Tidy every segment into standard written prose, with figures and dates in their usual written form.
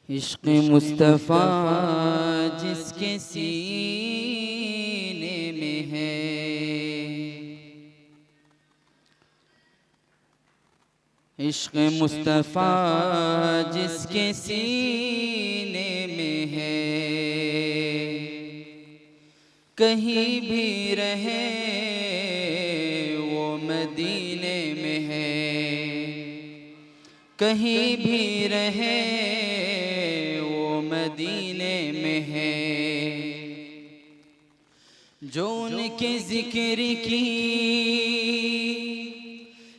इश्क़ मुस्तफ़ा जिसके सीने में है, इश्क़ मुस्तफ़ा जिसके सीने में है, कहीं भी रहे वो मदीने में है, कहीं भी रहे वो मदीने में है। जो उनके ज़िक्र की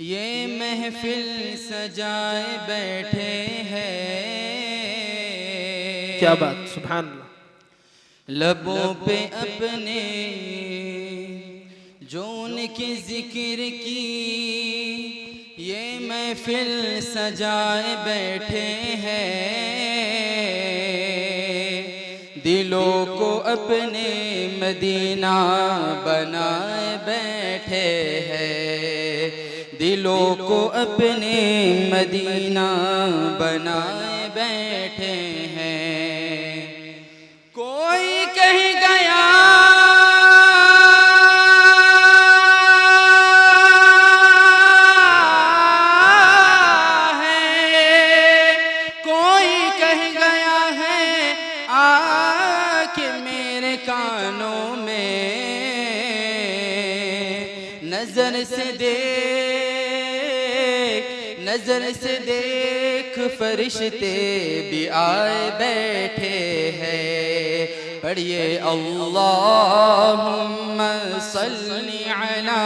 ये महफिल सजाए बैठे हैं। क्या बात, सुभान अल्लाह। लबों पे अपने जो उनके ज़िक्र की ये महफिल सजाए बैठे हैं। दिलों को अपने मदीना बनाए बैठे हैं, दिलों को अपने मदीना बनाए बैठे हैं। कोई कह गया है, कोई कह गया है आके मेरे कानों में, नजर से देख, नजर से देख फरिश्ते भी आए बैठे हैं। पढ़िए अल्लाहुम्मा सल्ली अला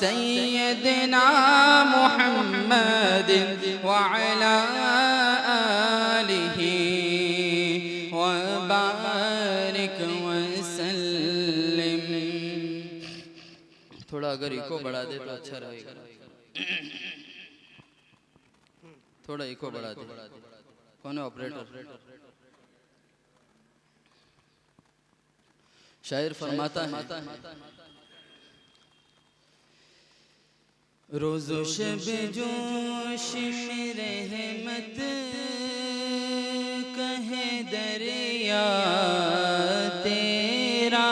सय्यदिना मुहम्मद व अला आलिहि व बारिक व सल्लिम। थोड़ा अगर इको बढ़ा दे तो अच्छा रहेगा, थोड़ा इको बढ़ा दे। कौन है ऑपरेटर? शायर फरमाता है, रोज़ो शब जोश में रहमत कहे दरिया तेरा।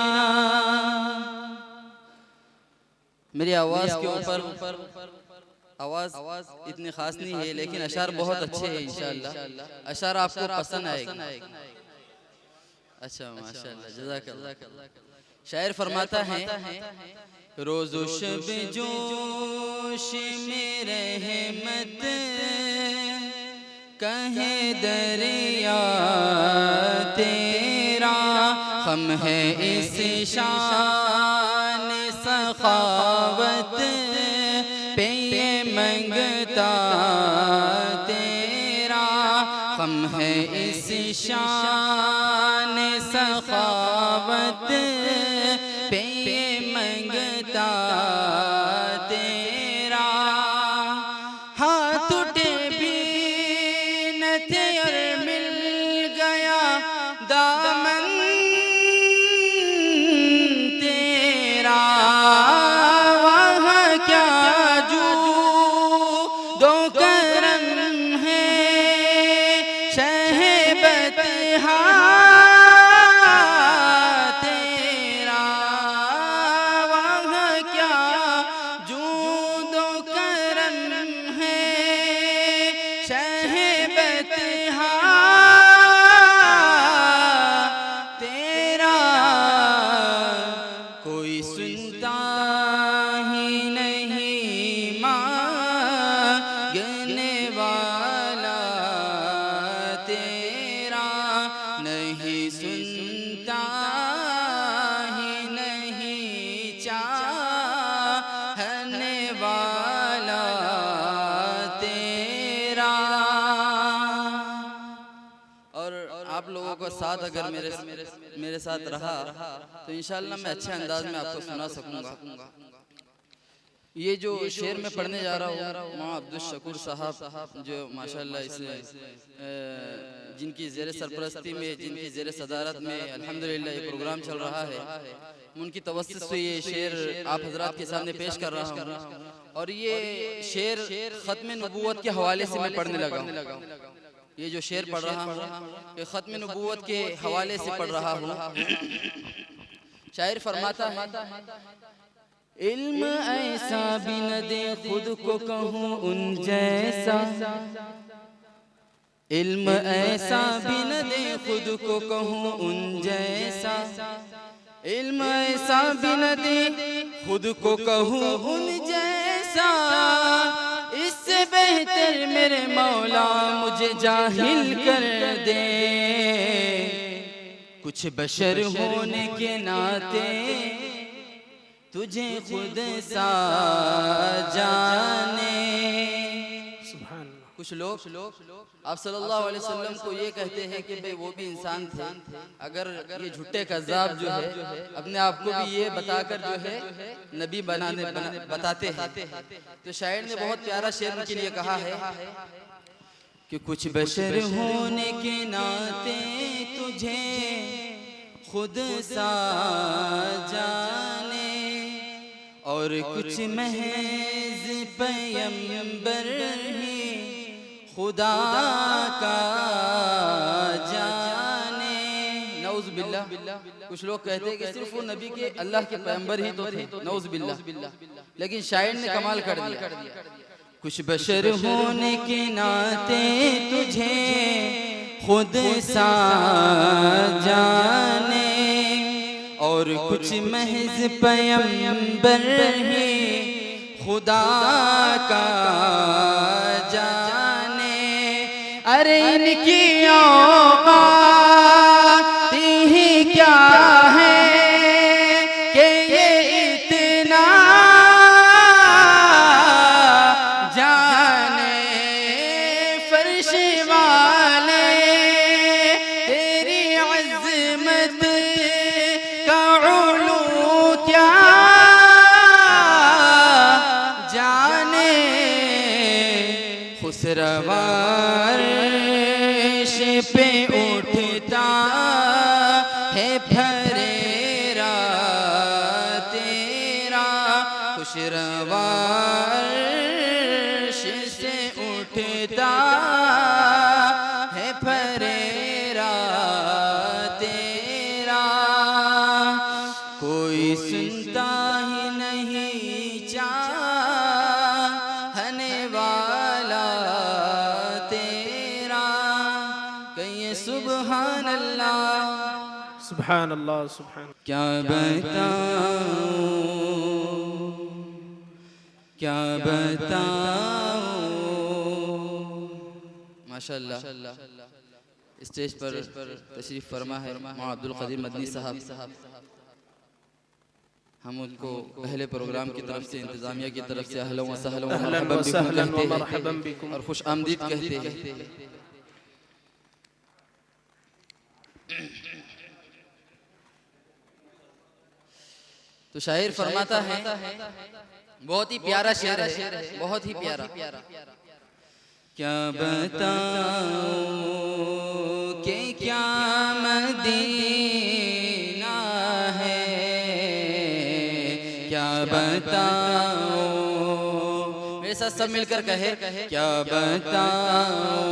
मेरी आवाज़ के ऊपर आवाज़ इतनी खास नहीं है, लेकिन अशार बहुत अच्छे हैं इंशाअल्लाह। अशार आपको पसंद आएगा। अच्छा माशाअल्लाह, जज़ाकल्लाह। शायर फरमाता है, रोज़ो शब जोश में रहमत कहे दरिया तेरा। हम है इस शान सखावत पे ये मंगता तेरा। हम है इस शान सखावत पे ये मंगता तेरा। हाथ उठे भी न थे और मिल गया दामन तेरा। वहाँ क्या जू दो करम है शहबत तेरा। वहाँ क्या जूद करम है शहबत तेरा। कोई सुनता ही नहीं मांगने वाला तेरा। नहीं सुनता ही नहीं चाहने वाला तेरा। और आप लोगों का साथ अगर मेरे साथ रहा तो इंशाअल्लाह मैं अच्छे अंदाज में आपको सुना सकूंगा। ये जो शेर में पढ़ने जा रहा हूँ, वहाँ अब्दुल शकूर साहब जो माशाअल्लाह इसमें जिनकी ज़ेर सरपरस्ती में, जिनकी ज़ेर सदारत में अल्हम्दुलिल्लाह ये प्रोग्राम चल रहा है, उनकी तवस्सुत से ये शेर आप हजरात के सामने पेश कर रहा हूँ। और ये शेर ख़त्म नबूवत के हवाले से मैं पढ़ने लगा हूँ। ये जो शेर पढ़ रहा हूँ ये ख़त्म नबूवत के हवाले से पढ़ रहा हूँ। शायर फरमाता है, इल्म ऐसा भी न दे खुद को कहूँ उन जैसा, इल्म ऐसा भी न दे खुद को कहूँ उन जैसा, इल्म ऐसा भी न दे खुद को कहूँ उन जैसा, इससे बेहतर मेरे मौला मुझे जाहिल कर दे। कुछ बशर होने के नाते तुझे खुद सा जाने। कुछ लोग आप सल्लल्लाहु अलैहि वसल्लम को ये कहते हैं कि भाई वो भी इंसान थे, अगर ये झूठे कज़्ज़ाब जो है अपने आप को भी ये बताकर जो है नबी बताते हैं। तो शायर ने बहुत प्यारा शेर उनके लिए कहा है कि कुछ बशर होने के नाते तुझे खुद सा जाने, और कुछ महज पैगंबर ही खुदा का जाने। नऊज़ बिल्लाह। कुछ लोग कहते हैं कि सिर्फ वो नबी के अल्लाह के पैगंबर ही तो थे, नऊज़ बिल्लाह। लेकिन शायर ने कमाल कर दिया, कुछ बशर होने के नाते तुझे खुद सा जाने, और कुछ महज पैगंबर ही खुदा का जाने। अरे इनकी औकात ही क्या है कि ये इतना जाने, फर्श वाले तेरी अज़मत का उलू क्या जाने, खुसरवा अर्श पे उठता है फरेरा तेरा, खुशरवा अर्श से उठता है फरेरा तेरा, कोई सुनता ही नहीं चाहने वाला तेरा। कहिए सुभान अल्लाह, सुभान अल्लाह, सुभान। क्या बताऊं, क्या बताऊं। माशाअल्लाह स्टेज पर तशरीफ फरमा है मौलाना अब्दुल क़दीर मदनी साहब। हम उनको पहले प्रोग्राम की तरफ से इंतजामिया की तरफ से अहलन व सहलन व मरहबन बिकुम और खुश आमदीद कहते हैं। तो शायर फरमाता है, बहुत ही प्यारा शेर है, बहुत ही प्यारा। क्या बताऊं कि क्या मदीना है, क्या बताऊं। मेरे साथ सब मिलकर कहे, क्या बताऊं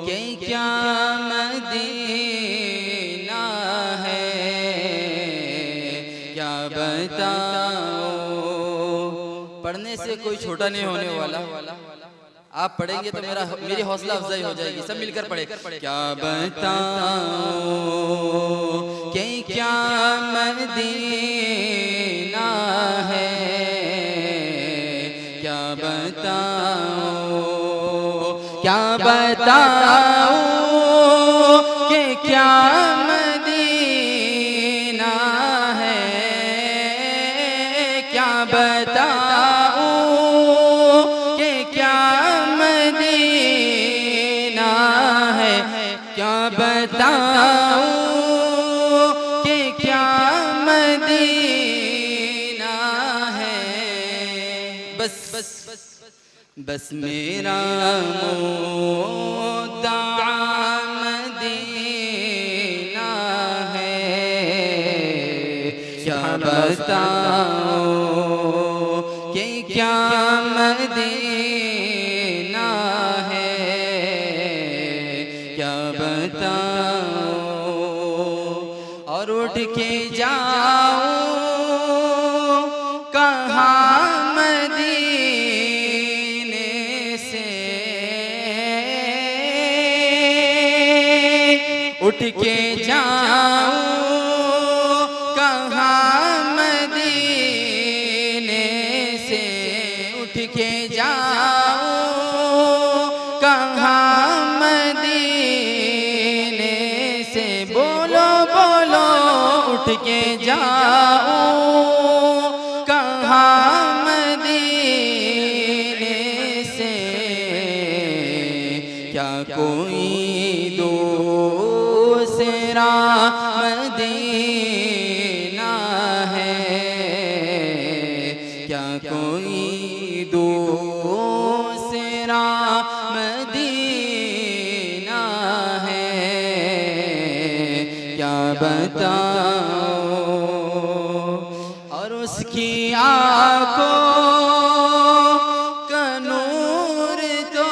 कि क्या मदीना है, क्या बताऊं। पढ़ने से कोई छोटा नहीं होने वाला, आप पढ़ेंगे तो मेरी हौसला अफजाई हो जाएगी। सब मिलकर पढ़े, क्या बताऊं कि क्या मदीना है, क्या बताऊं, क्या बताऊं कि क्या मदीना है, क्या बताऊं कि क्या मदीना है, क्या बताऊं कि क्या मदीना है। बस बस मेरा मुद्दा मदीना है, क्या बताऊं कि क्या मदीना है, के जाऊं कहाँ मदीने से, उठ के जाऊं कहाँ मदीने से, उठ के जाऊं कहाँ मदीने से। बोलो बोलो उठ के जाऊं कहाँ मदीने से। क्या कोई दूसरा मदीना है, क्या कोई दूसरा मदीना है। क्या बताओ और उसकी आँखों का नूर तो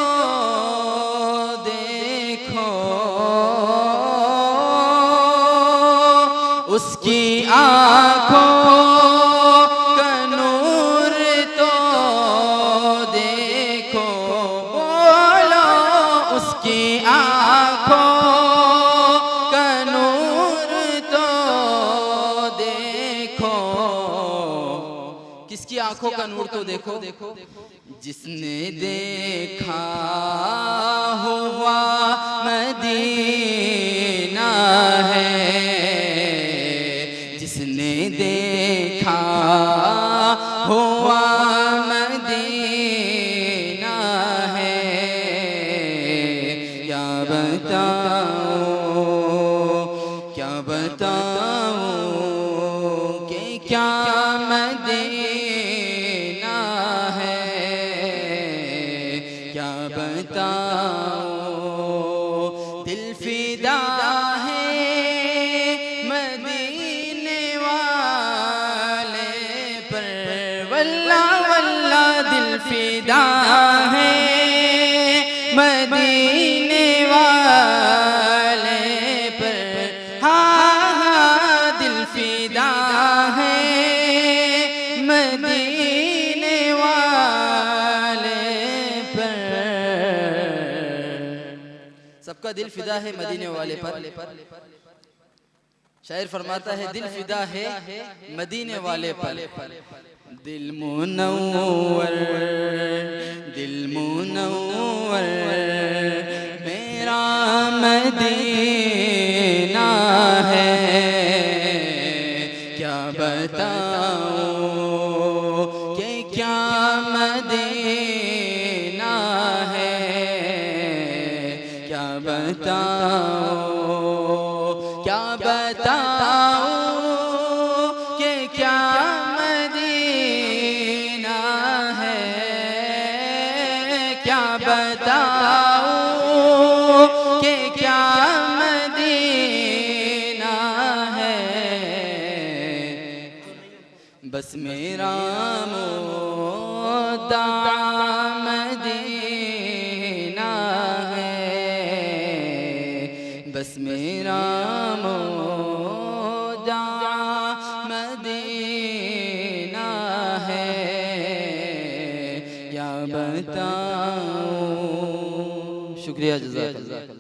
देखो, उसकी आँखों का नूर तो देखो। बोलो उसकी आँखों का नूर तो देखो। किसकी आँखों का नूर तो देखो? जिसने देखा हुआ मदीना है, जिसने देखा हुआ मदीना है। क्या बताऊं, क्या बताऊं कि क्या मदीना है। क्या बताऊं दिल फिदा है मदीने वाले पर। वल्ला वल्ला दिल फिदा है मदीने वाले पर। हाँ हाँ दिल फिदा है मदीने वाले पर। सबका दिल फिदा है मदीने वाले पर। शायर फरमाता है दिल फिदा है मदीने वाले पर। दिल मुनव्वर, दिल मुनव्वर मेरा मदीना है। क्या बताऊं कि क्या मदीना है। क्या बताऊं, क्या बताऊं कि क्या मदीना है। क्या बताऊं कि क्या मदीना है। बस मेरा मुद्दा मदीना है, बस मेरा मुद्दा मदीना है। क्या बताऊं। शुक्रिया, जज़ाकल्लाह।